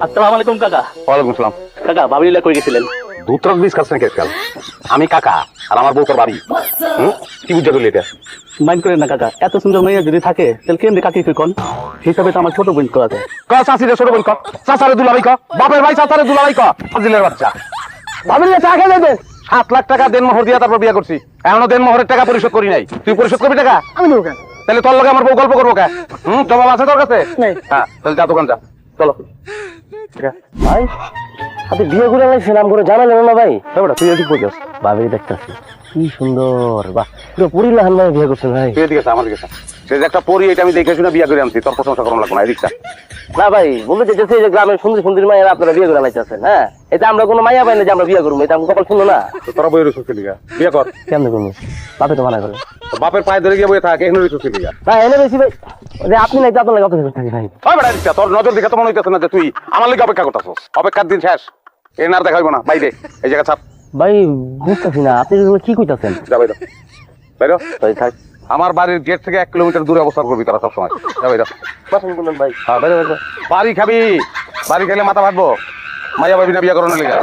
আসসালামু আলাইকুম কাকা। ওয়ালাইকুম সালাম। কাকা ভাবি লীলা করে গেছিলেন। দুত্রক বীজ খাচ্ছেন কেসকাল। আমি কাকা আর আমার বউ তোর বাড়ি। কি বুঝতে পারলি এটা? মাইন্ড করেন না কাকা, এত সুন্দর মেয়ে যদি থাকে তাহলে কেমনি কাকি তুই কোন হিসাবে তো আমার ছোট বোন করা যায়। ক চাষিরে ছোট বোন ক, চাষারে দুলাভাই ক, বাপের ভাই চাচারে দুলাভাই ক, ফাজিলের বাচ্চা। ভাবি নিয়ে চা খেয়ে যাইতে 7 লাখ টাকা দেন মোহর দিয়া তারপর বিয়ে করছি। এখনো দেন মোহরের টাকা পরিশোধ করি নাই। তুই পরিশোধ করবি টাকা? আমি দেবো কেন? তাহলে তোর লগে আমার বউ গল্প করবো কে? জবাব আছে তোর কাছে? নেই। হ্যাঁ, তাহলে যা দোকান যা, চলো। ভাই আপনি বিয়ে করে আনলেন নাম করে জানালেন না ভাই? বেটা তুই এদিক বুঝাস, ভাবি দেখতেছি কি সুন্দর, বাহ পুরো পরিলাহান ভাবে বিয়ে করছেন ভাই। তুই এদিকে আমার দিকে সে যে একটা পরি, এটা আমি দেখে শুনে বিয়ে করে আনছি। তোর প্রশংসা করানো লাগবে না, এদিকটা। না ভাই বলতে চাইতেছি যে গ্রামের সুন্দর সুন্দর মায়েরা আপনারা বিয়ে করে আনাইতেছেন। হ্যাঁ, এটা আমরা কোনো মাইয়া পাই না যে আমরা বিয়ে করবো, এটা আমি কপাল শুনো না। তোরা বইয়ের রসুন লিগা বিয়ে কর। কেমন করবো? বাপে তো মানা করে। বাপের পায়ে ধরে গিয়ে বইয়ে থাকে, এখানে রসুন লিগা। ভাই এনে বেশি ভাই যে আপনি নাই আপনার লাগে অপেক্ষা থাকি ভাই। ওই বেটা এদিকটা, তোর নজর দেখে তো মনে হইতেছে না যে তুই আমার লিগে অপেক্ষা করতেছস। অপেক্ষার দিন শেষ, এ না আর দেখা হইব না। বাইরে এই জায়গা ছাপ, ভাই বুঝতেছি না আপনি এগুলো কি কইতাছেন। যা বাইরে বাইরে। ভাই থাক আমার বাড়ির গেট থেকে 1 কিলোমিটার দূরে অবস্থান করবি তোরা সবসময়। যা বাইরে। পছন্দ করলেন ভাই। হ্যাঁ বাইরে বাইরে। বাড়ি খাবি, বাড়ি খেলে মাথা ভাটবো। মাইয়া ভাবি না বিয়ে করানোর লিগা।